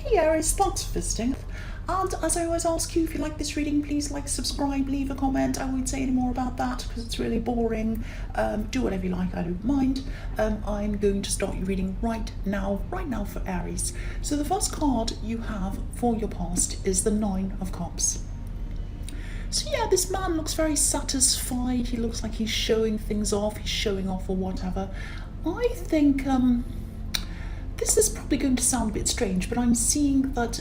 Hey Aries, thanks for visiting. And as I always ask you, if you like this reading, please like, subscribe, leave a comment. I won't say any more about that because it's really boring. Do whatever you like, I don't mind. I'm going to start your reading right now for Aries. So the first card you have for your past is the Nine of Cups. So yeah, this man looks very satisfied. He looks like he's showing things off. He's showing off or whatever. I think this is probably going to sound a bit strange, but I'm seeing that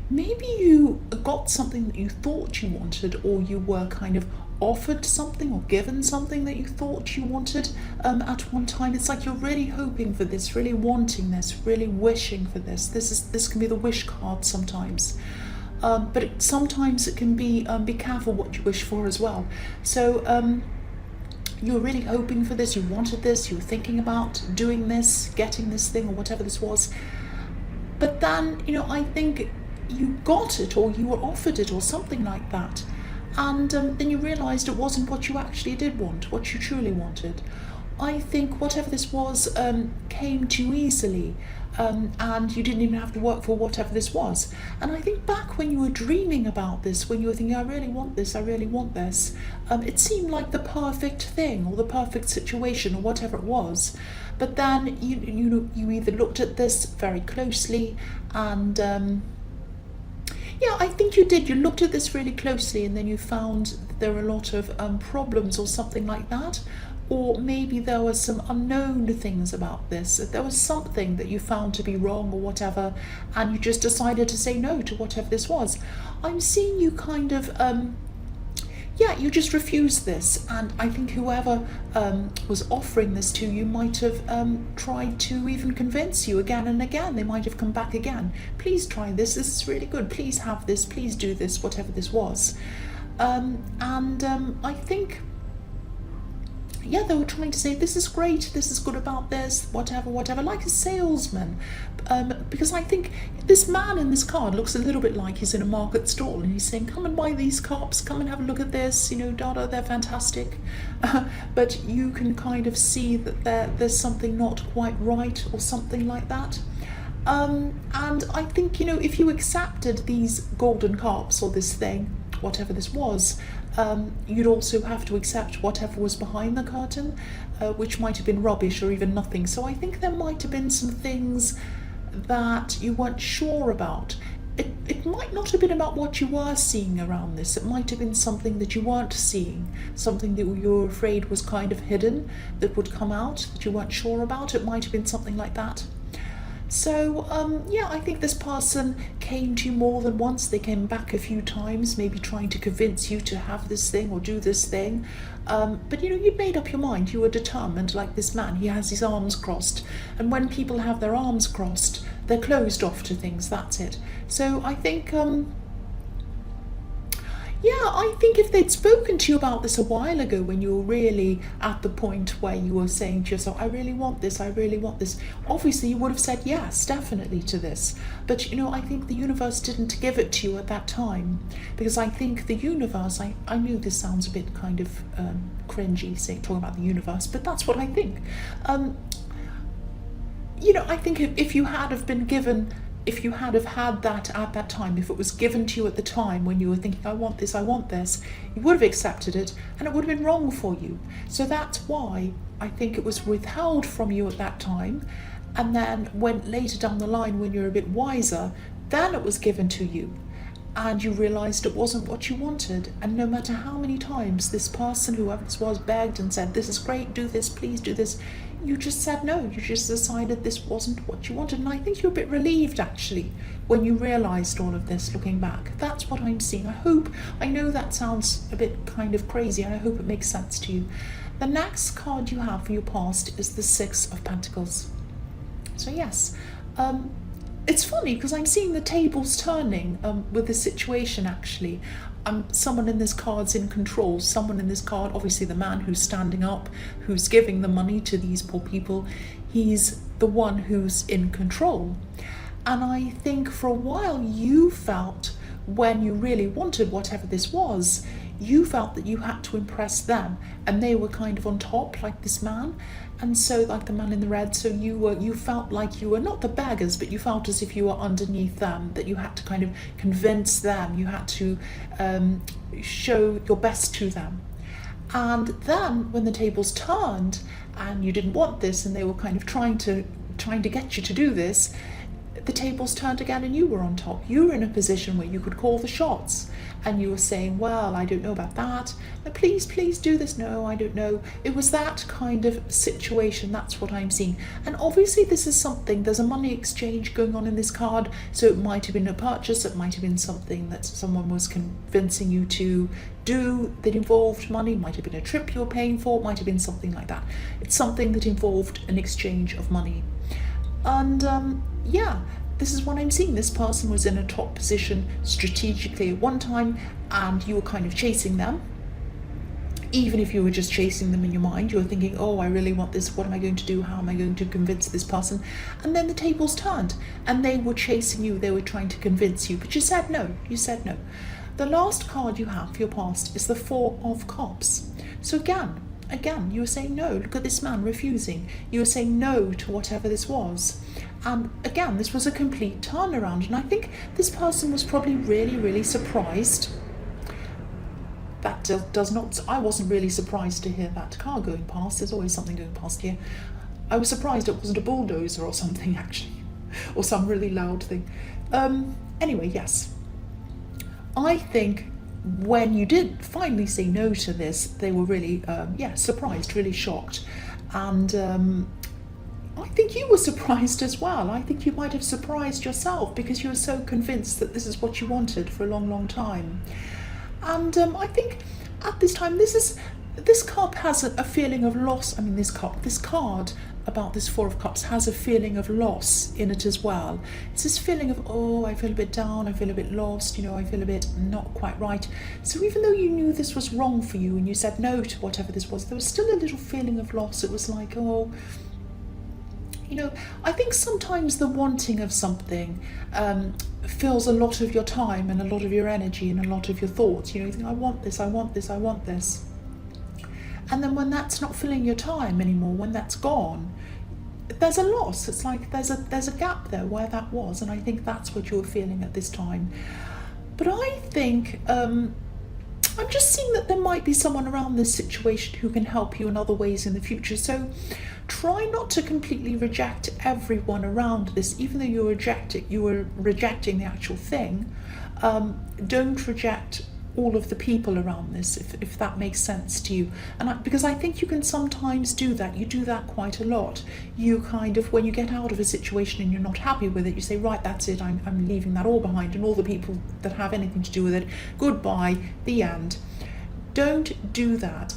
maybe you got something that you thought you wanted, or you were kind of offered something or given something that you thought you wanted at one time. It's like you're really hoping for this, really wanting this, really wishing for this. This can be the wish card sometimes. But sometimes it can be careful what you wish for as well. So you were really hoping for this, you wanted this, you were thinking about doing this, getting this thing or whatever this was. But then, I think you got it, or you were offered it, or something like that. And then you realised it wasn't what you actually did want, what you truly wanted. I think whatever this was came to you easily, and you didn't even have to work for whatever this was. And I think back when you were dreaming about this, when you were thinking, I really want this, it seemed like the perfect thing or the perfect situation or whatever it was. But then you either looked at this very closely and yeah, I think you did. You looked at this really closely and then you found that there were a lot of problems or something like that. Or maybe there were some unknown things about this. There was something that you found to be wrong or whatever, and you just decided to say no to whatever this was. I'm seeing you kind of, you just refused this. And I think whoever was offering this to you might have tried to even convince you again and again. They might have come back again. Please try this. This is really good. Please have this. Please do this, whatever this was. I think, yeah, they were trying to say, this is great, this is good about this, whatever, like a salesman. Because I think this man in this card looks a little bit like he's in a market stall and he's saying, come and buy these cups, come and have a look at this, they're fantastic. But you can kind of see that there's something not quite right or something like that. And I think, if you accepted these golden cups or this thing, whatever this was, you'd also have to accept whatever was behind the curtain, which might have been rubbish or even nothing. So I think there might have been some things that you weren't sure about. It might not have been about what you were seeing around this. It might have been something that you weren't seeing, something that you were afraid was kind of hidden, that would come out, that you weren't sure about. It might have been something like that. So, I think this person came to you more than once. They came back a few times, maybe trying to convince you to have this thing or do this thing. But, you'd made up your mind. You were determined, like this man. He has his arms crossed. And when people have their arms crossed, they're closed off to things. That's it. So I think, I think if they'd spoken to you about this a while ago, when you were really at the point where you were saying to yourself, I really want this, obviously you would have said yes, definitely to this. But, I think the universe didn't give it to you at that time. Because I think the universe, I knew this sounds a bit kind of cringy, talking about the universe, but that's what I think. I think if you had have been given, if you had have had that at that time, if it was given to you at the time when you were thinking, I want this, you would have accepted it, and it would have been wrong for you. So that's why I think it was withheld from you at that time, and then when later down the line, when you're a bit wiser, then it was given to you, and you realised it wasn't what you wanted. And no matter how many times this person, whoever this was, begged and said, this is great, do this, please do this, you just said no. You just decided this wasn't what you wanted. And I think you're a bit relieved, actually, when you realised all of this, looking back. That's what I'm seeing. I know that sounds a bit kind of crazy, and I hope it makes sense to you. The next card you have for your past is the Six of Pentacles. So yes, it's funny because I'm seeing the tables turning with the situation, actually. Someone in this card's in control. Someone in this card, obviously the man who's standing up, who's giving the money to these poor people, he's the one who's in control. And I think for a while you felt, when you really wanted whatever this was, you felt that you had to impress them, and they were kind of on top, like this man, and so like the man in the red. So you felt like you were not the beggars, but you felt as if you were underneath them, that you had to kind of convince them, you had to show your best to them. And then when the tables turned and you didn't want this, and they were kind of trying to get you to do this, the tables turned again and you were on top. You were in a position where you could call the shots, and you were saying, well, I don't know about that. No, please do this. No, I don't know. It was that kind of situation. That's what I'm seeing. And obviously this is something, there's a money exchange going on in this card. So it might have been a purchase. It might have been something that someone was convincing you to do that involved money. It might have been a trip you're paying for. It might have been something like that. It's something that involved an exchange of money. And yeah, this is what I'm seeing. This person was in a top position strategically at one time, and you were kind of chasing them. Even if you were just chasing them in your mind, you were thinking, oh, I really want this. What am I going to do? How am I going to convince this person? And then the tables turned and they were chasing you. They were trying to convince you, but you said no. You said no. The last card you have for your past is the Four of Cups. So again, you were saying no. Look at this man refusing. You were saying no to whatever this was. And again, this was a complete turnaround. And I think this person was probably really, really surprised. That does not, I wasn't really surprised to hear that car going past. There's always something going past here. I was surprised it wasn't a bulldozer or something, actually, or some really loud thing. Anyway, yes. I think when you did finally say no to this, they were really, surprised, really shocked. And I think you were surprised as well. I think you might have surprised yourself because you were so convinced that this is what you wanted for a long, long time. And I think at this time, this card has a feeling of loss. I mean, this card about this Four of Cups has a feeling of loss in it as well. It's this feeling of, oh, I feel a bit down, I feel a bit lost, I feel a bit not quite right. So even though you knew this was wrong for you and you said no to whatever this was, there was still a little feeling of loss. It was like, oh, I think sometimes the wanting of something fills a lot of your time and a lot of your energy and a lot of your thoughts. You think, I want this, I want this, I want this. And then when that's not filling your time anymore, when that's gone, there's a loss. It's like there's a gap there where that was. And I think that's what you're feeling at this time. But I think I'm just seeing that there might be someone around this situation who can help you in other ways in the future. So try not to completely reject everyone around this, even though you were rejecting the actual thing. Don't reject all of the people around this, if that makes sense to you. And because I think you can sometimes do that. You do that quite a lot. You kind of, when you get out of a situation and you're not happy with it, you say, right, that's it, I'm leaving that all behind, and all the people that have anything to do with it, goodbye, the end. Don't do that.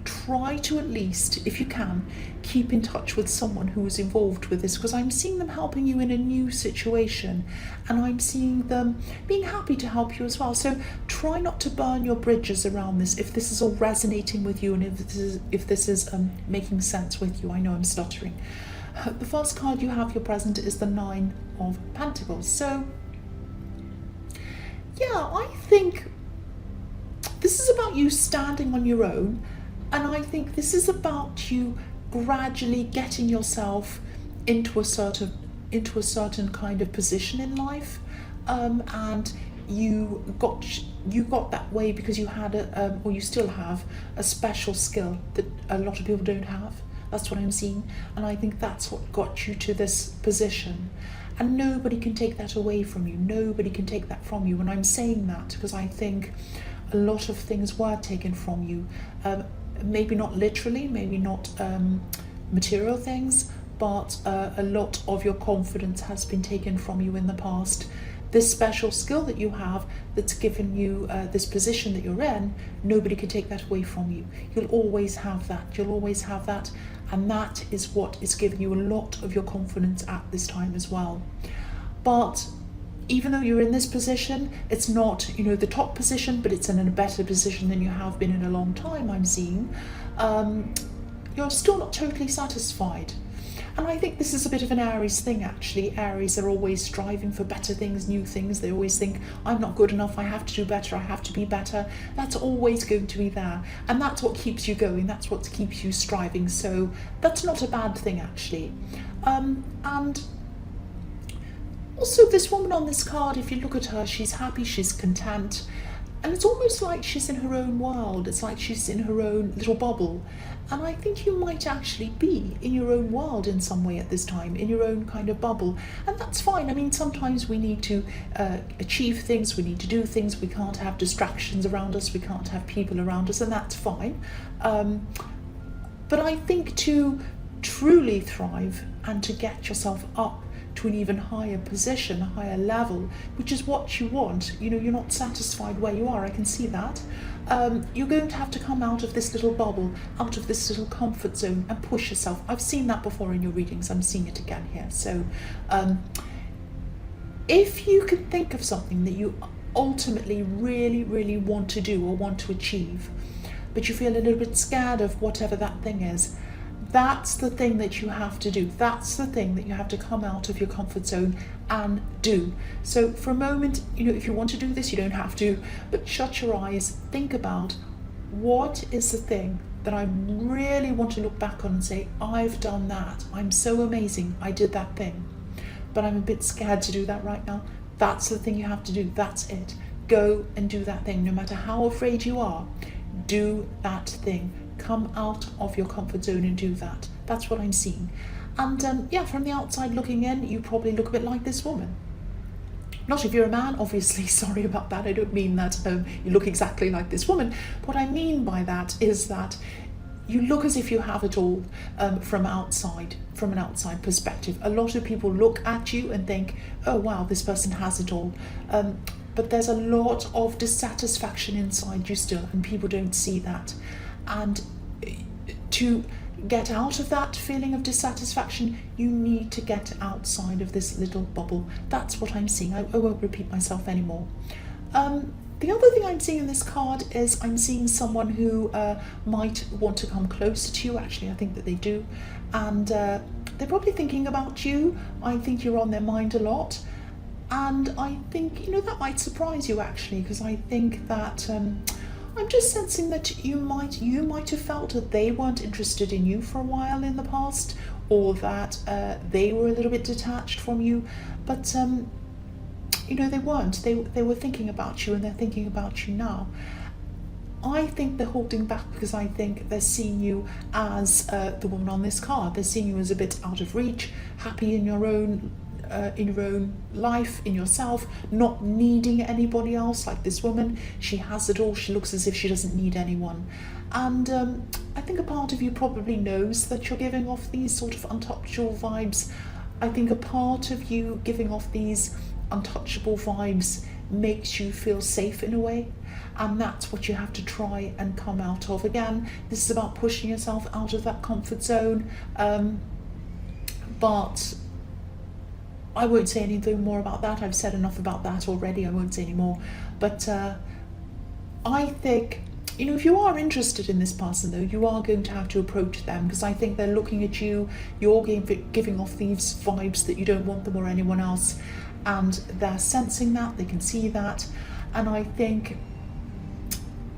Try to, at least, if you can, keep in touch with someone who is involved with this, because I'm seeing them helping you in a new situation, and I'm seeing them being happy to help you as well. So try not to burn your bridges around this if this is all resonating with you, and if this is making sense with you. I know I'm stuttering. The first card you have, your present, is the Nine of Pentacles. So yeah, I think this is about you standing on your own, and I think this is about you gradually getting yourself into a certain kind of position in life, and you got that way because you had or you still have a special skill that a lot of people don't have. That's what I'm seeing, and I think that's what got you to this position. And nobody can take that away from you. Nobody can take that from you. And I'm saying that because I think a lot of things were taken from you. Maybe not literally, maybe not material things, but a lot of your confidence has been taken from you in the past. This special skill that you have that's given you this position that you're in, nobody can take that away from you. You'll always have that. You'll always have that. And that is what is giving you a lot of your confidence at this time as well. But even though you're in this position, it's not, the top position, but it's in a better position than you have been in a long time, I'm seeing. You're still not totally satisfied. And I think this is a bit of an Aries thing, actually. Aries are always striving for better things, new things. They always think, I'm not good enough, I have to do better, I have to be better. That's always going to be there. And that's what keeps you going, that's what keeps you striving. So that's not a bad thing, actually. And also this woman on this card, if you look at her, she's happy, she's content. And it's almost like she's in her own world. It's like she's in her own little bubble. And I think you might actually be in your own world in some way at this time, in your own kind of bubble. And that's fine. I mean, sometimes we need to achieve things, we need to do things. We can't have distractions around us, we can't have people around us, and that's fine. But I think to truly thrive and to get yourself up to an even higher position, a higher level, which is what you want. You know, you're not satisfied where you are, I can see that. You're going to have to come out of this little bubble, out of this little comfort zone and push yourself. I've seen that before in your readings, I'm seeing it again here. So if you can think of something that you ultimately really, really want to do or want to achieve, but you feel a little bit scared of whatever that thing is, that's the thing that you have to do. That's the thing that you have to come out of your comfort zone and do. So for a moment, you know, if you want to do this, you don't have to, but shut your eyes, think about what is the thing that I really want to look back on and say, I've done that. I'm so amazing. I did that thing, but I'm a bit scared to do that right now. That's the thing you have to do. That's it. Go and do that thing. No matter how afraid you are, do that thing. Come out of your comfort zone and do that. That's what I'm seeing. And yeah, from the outside looking in, you probably look a bit like this woman. Not if you're a man, obviously, sorry about that. I don't mean that you look exactly like this woman. What I mean by that is that you look as if you have it all from outside, from an outside perspective. A lot of people look at you and think, oh wow, this person has it all. But there's a lot of dissatisfaction inside you still, and people don't see that. And to get out of that feeling of dissatisfaction, you need to get outside of this little bubble. That's what I'm seeing. I won't repeat myself anymore. The other thing I'm seeing in this card is I'm seeing someone who might want to come closer to you. Actually, I think that they do. And they're probably thinking about you. I think you're on their mind a lot. And I think, you know, that might surprise you actually, because I think that I'm just sensing that you might have felt that they weren't interested in you for a while in the past, or that they were a little bit detached from you, but you know, they weren't. They were thinking about you, and they're thinking about you now. I think they're holding back because I think they're seeing you as the woman on this card. They're seeing you as a bit out of reach, happy in your own life, in yourself, not needing anybody else like this woman. She has it all. She looks as if she doesn't need anyone. And I think a part of you probably knows that you're giving off these sort of untouchable vibes. I think a part of you giving off these untouchable vibes makes you feel safe in a way, and that's what you have to try and come out of. Again, this is about pushing yourself out of that comfort zone, but I won't say anything more about that. I've said enough about that already. I won't say any more. But I think, you know, if you are interested in this person though, you are going to have to approach them, because I think they're looking at you, you're giving off these vibes that you don't want them or anyone else, and they're sensing that, they can see that. And I think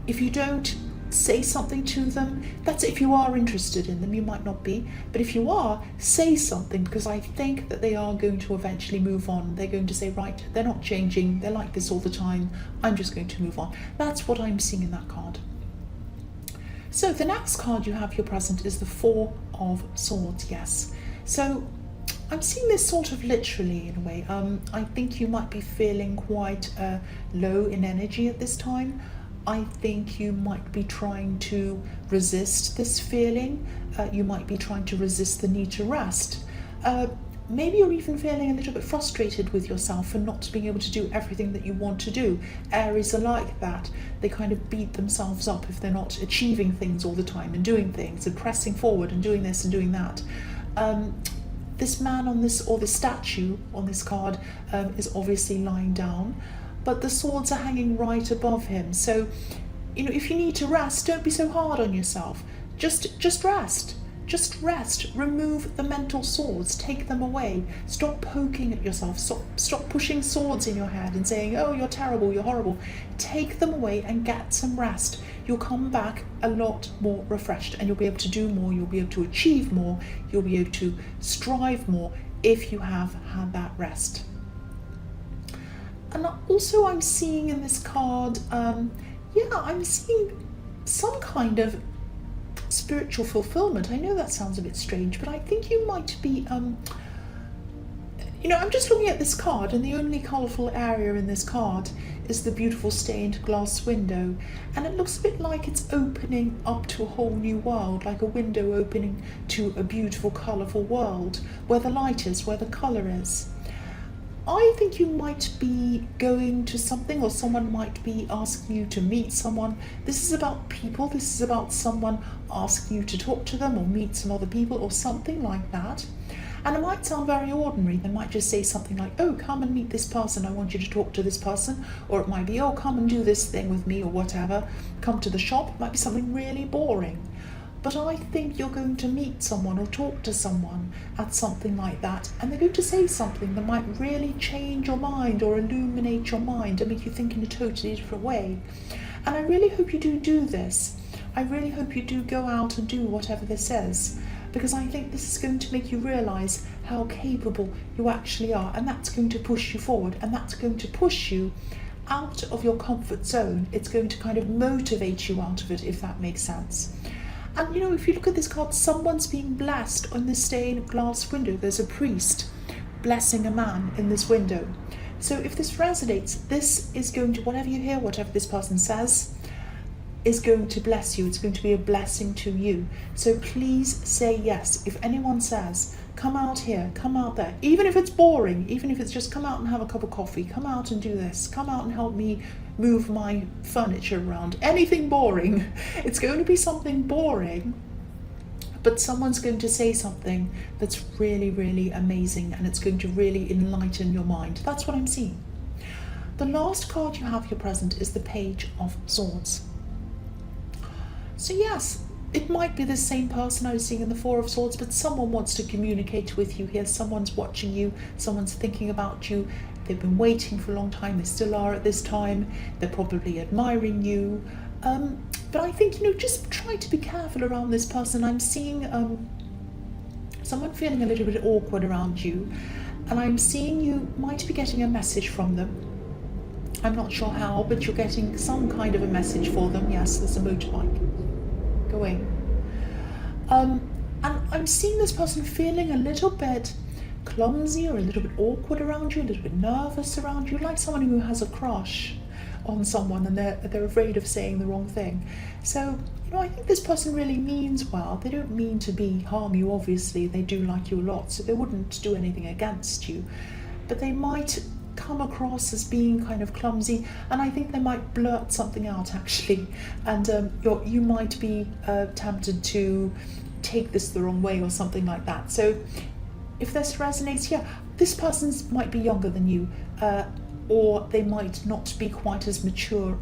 if you don't say something to them, that's if you are interested in them. You might not be, but if you are, say something, because I think that they are going to eventually move on. They're going to say, right, they're not changing, they're like this all the time, I'm just going to move on. That's what I'm seeing in that card. So the next card you have here present is the Four of Swords. Yes, so I'm seeing this sort of literally in a way. I think you might be feeling quite low in energy at this time. I think you might be trying to resist this feeling. You might be trying to resist the need to rest. Maybe you're even feeling a little bit frustrated with yourself for not being able to do everything that you want to do. Aries are like that. They kind of beat themselves up if they're not achieving things all the time and doing things and pressing forward and doing this and doing that. This man on this, or this statue on this card, is obviously lying down, but the swords are hanging right above him. So, you know, if you need to rest, don't be so hard on yourself. Just rest. just rest, remove the mental swords, take them away, stop poking at yourself, stop pushing swords in your head and saying, oh, you're terrible, you're horrible. Take them away and get some rest. You'll come back a lot more refreshed and you'll be able to do more, you'll be able to achieve more, you'll be able to strive more if you have had that rest. And also I'm seeing in this card, I'm seeing some kind of spiritual fulfillment. I know that sounds a bit strange, but I think you might be, I'm just looking at this card, and the only colourful area in this card is the beautiful stained glass window, and it looks a bit like it's opening up to a whole new world, like a window opening to a beautiful colourful world, where the light is, where the colour is. I think you might be going to something, or someone might be asking you to meet someone. This is about people, this is about someone asking you to talk to them or meet some other people or something like that. And it might sound very ordinary. They might just say something like, oh, come and meet this person, I want you to talk to this person. Or it might be, oh, come and do this thing with me or whatever. Come to the shop. It might be something really boring. But I think you're going to meet someone or talk to someone at something like that, and they're going to say something that might really change your mind or illuminate your mind and make you think in a totally different way. And I really hope you do this. I really hope you do go out and do whatever this is, because I think this is going to make you realise how capable you actually are, and that's going to push you forward, and that's going to push you out of your comfort zone. It's going to kind of motivate you out of it, if that makes sense. And if you look at this card, someone's being blessed on the stained glass window. There's a priest blessing a man in this window. So if this resonates, this is going to, whatever you hear, whatever this person says, is going to bless you. It's going to be a blessing to you. So please say yes. If anyone says, come out here, come out there, even if it's boring, even if it's just come out and have a cup of coffee, come out and do this, come out and help me move my furniture around, anything boring. It's going to be something boring, but someone's going to say something that's really, really amazing, and it's going to really enlighten your mind. That's what I'm seeing. The last card you have here present is the Page of Swords. So yes, it might be the same person I was seeing in the Four of Swords, but someone wants to communicate with you here. Someone's watching you, someone's thinking about you. They've been waiting for a long time, they still are at this time. They're probably admiring you. But I think, just try to be careful around this person. I'm seeing someone feeling a little bit awkward around you, and I'm seeing you might be getting a message from them. I'm not sure how, but you're getting some kind of a message for them. Yes, there's a motorbike going. And I'm seeing this person feeling a little bit clumsy or a little bit awkward around you, a little bit nervous around you, like someone who has a crush on someone and they're afraid of saying the wrong thing. So, I think this person really means well. They don't mean to harm you, obviously. They do like you a lot, so they wouldn't do anything against you. But they might come across as being kind of clumsy, and I think they might blurt something out actually, and you might be tempted to take this the wrong way or something like that. So if this resonates, this person might be younger than you, or they might not be quite as mature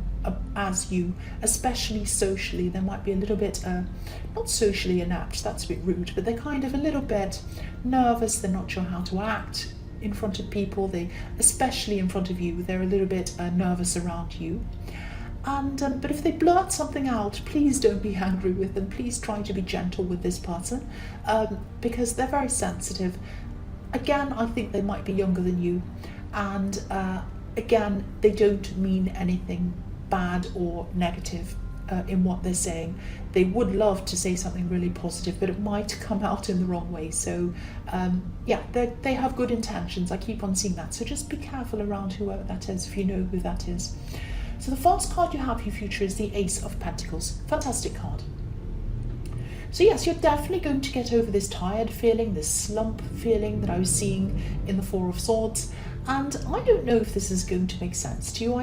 as you, especially socially. They might be a little bit, not socially inept, that's a bit rude, but they're kind of a little bit nervous. They're not sure how to act in front of people. Especially in front of you, they're a little bit nervous around you. And but if they blurt something out, please don't be angry with them. Please try to be gentle with this person, because they're very sensitive. Again, I think they might be younger than you, and again, they don't mean anything bad or negative in what they're saying. They would love to say something really positive, but it might come out in the wrong way. So they have good intentions. I keep on seeing that. So just be careful around whoever that is, if you know who that is. So the first card you have for your future is the Ace of Pentacles. Fantastic card. So yes, you're definitely going to get over this tired feeling, this slump feeling that I was seeing in the Four of Swords. And I don't know if this is going to make sense to you.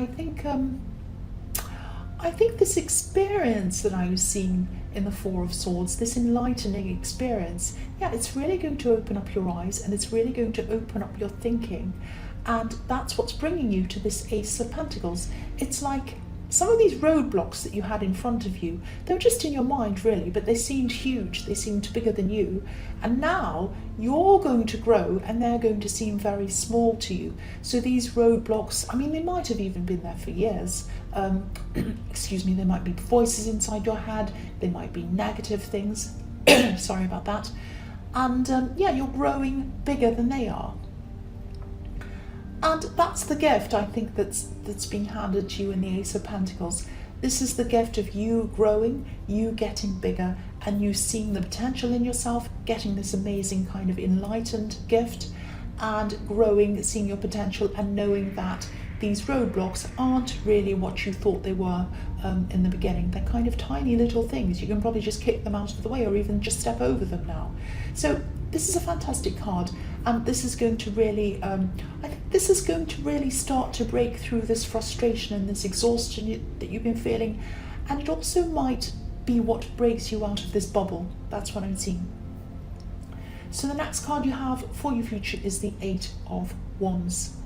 I think this experience that I was seeing in the Four of Swords, this enlightening experience, it's really going to open up your eyes, and it's really going to open up your thinking. And that's what's bringing you to this Ace of Pentacles. It's like some of these roadblocks that you had in front of you, they were just in your mind really, but they seemed huge, they seemed bigger than you. And now you're going to grow and they're going to seem very small to you. So these roadblocks, I mean, they might have even been there for years. Excuse me, there might be voices inside your head, they might be negative things. Sorry about that. And yeah, you're growing bigger than they are. And that's the gift, I think, that's being handed to you in the Ace of Pentacles. This is the gift of you growing, you getting bigger, and you seeing the potential in yourself, getting this amazing kind of enlightened gift, and growing, seeing your potential, and knowing that these roadblocks aren't really what you thought they were in the beginning. They're kind of tiny little things. You can probably just kick them out of the way or even just step over them now. So this is a fantastic card, and this is going to really, I think this is going to really start to break through this frustration and this exhaustion that you've been feeling, and it also might be what breaks you out of this bubble. That's what I'm seeing. So the next card you have for your future is the Eight of Wands.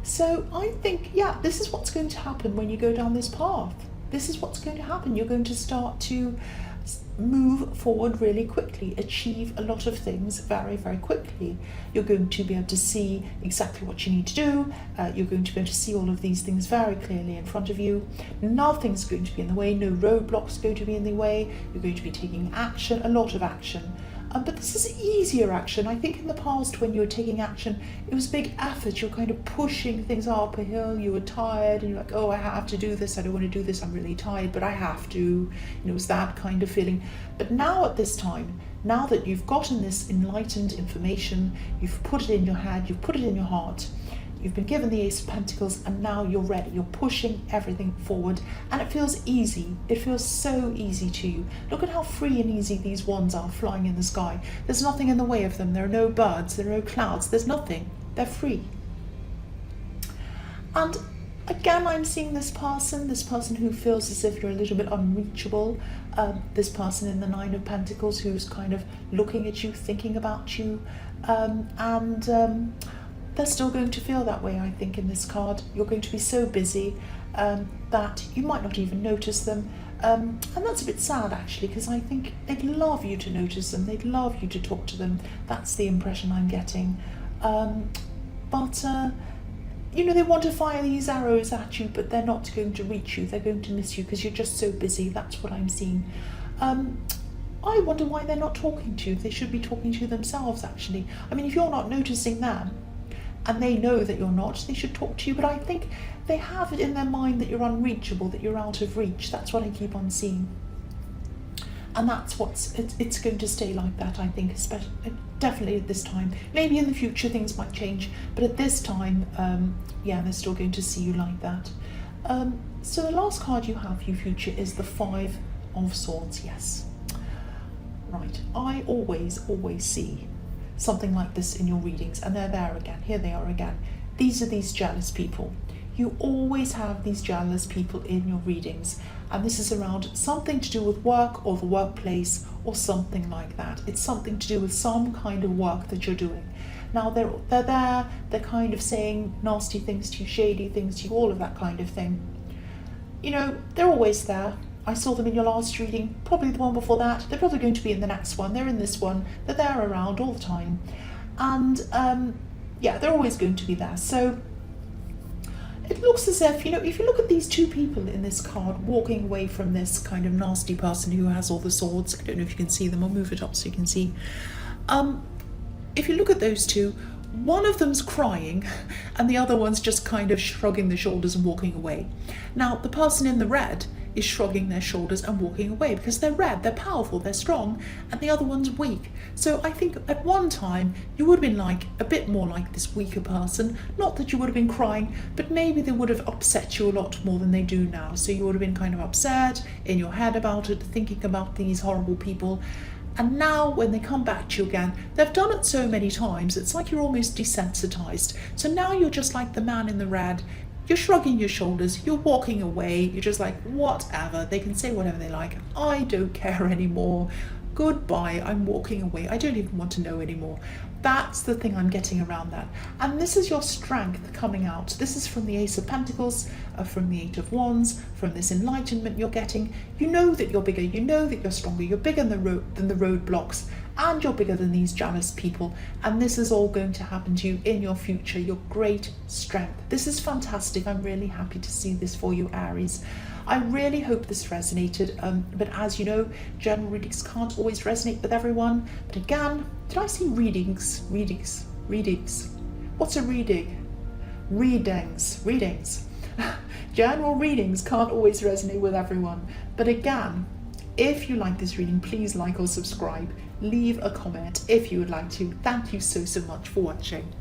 So I think, yeah, this is what's going to happen when you go down this path. This is what's going to happen. You're going to start to move forward really quickly, achieve a lot of things very, very quickly. You're going to be able to see exactly what you need to do. You're going to be able to see all of these things very clearly in front of you. Nothing's going to be in the way. No roadblocks going to be in the way. You're going to be taking action, a lot of action. But this is easier action. I think in the past when you were taking action, it was a big effort. You were kind of pushing things up a hill. You were tired and you're like, oh, I have to do this. I don't want to do this. I'm really tired, but I have to. You know, it was that kind of feeling. But now at this time, now that you've gotten this enlightened information, you've put it in your head, you've put it in your heart, you've been given the Ace of Pentacles, and now you're ready. You're pushing everything forward, and it feels easy. It feels so easy to you. Look at how free and easy these wands are flying in the sky. There's nothing in the way of them. There are no birds. There are no clouds. There's nothing. They're free. And again, I'm seeing this person who feels as if you're a little bit unreachable. This person in the Nine of Pentacles who's kind of looking at you, thinking about you, they're still going to feel that way, I think, in this card. You're going to be so busy that you might not even notice them. And that's a bit sad, actually, because I think they'd love you to notice them. They'd love you to talk to them. That's the impression I'm getting. You know, they want to fire these arrows at you, but they're not going to reach you. They're going to miss you because you're just so busy. That's what I'm seeing. I wonder why they're not talking to you. They should be talking to themselves, actually. I mean, if you're not noticing them, and they know that you're not, they should talk to you. But I think they have it in their mind that you're unreachable, that you're out of reach. That's what I keep on seeing. And that's it's going to stay like that, I think, especially, definitely at this time. Maybe in the future things might change, but at this time, yeah, they're still going to see you like that. So the last card you have for your future is the Five of Swords, yes. Right, I always see something like this in your readings, and they're there again. Here they are again. These are these jealous people. You always have these jealous people in your readings, and this is around something to do with work or the workplace or something like that. It's something to do with some kind of work that you're doing. Now they're there, they're kind of saying nasty things to you, shady things to you, all of that kind of thing. You know, they're always there. I saw them in your last reading, probably the one before that. They're probably going to be in the next one. They're in this one. They're there around all the time. And yeah, they're always going to be there. So it looks as if, you know, if you look at these two people in this card walking away from this kind of nasty person who has all the swords, I don't know if you can see them. I'll move it up so you can see. If you look at those two, one of them's crying and the other one's just kind of shrugging their shoulders and walking away. Now, the person in the red is shrugging their shoulders and walking away because they're red, they're powerful, they're strong, and the other one's weak. So I think at one time you would have been like a bit more like this weaker person. Not that you would have been crying, but maybe they would have upset you a lot more than they do now. So you would have been kind of upset in your head about it, thinking about these horrible people. And now when they come back to you again, they've done it so many times, it's like you're almost desensitized. So now you're just like the man in the red. You're shrugging your shoulders, you're walking away, you're just like, whatever, they can say whatever they like, I don't care anymore, goodbye, I'm walking away, I don't even want to know anymore. That's the thing I'm getting around that. And this is your strength coming out. This is from the Ace of Pentacles, from the Eight of Wands, from this enlightenment you're getting. You know that you're bigger, you know that you're stronger, you're bigger than the roadblocks, and you're bigger than these jealous people. And this is all going to happen to you in your future, your great strength. This is fantastic. I'm really happy to see this for you, Aries. I really hope this resonated, but as you know, general readings can't always resonate with everyone. But again, did I say readings? Readings. What's a reading? Readings. General readings can't always resonate with everyone. But again, if you like this reading, please like or subscribe. Leave a comment if you would like to. Thank you so much for watching.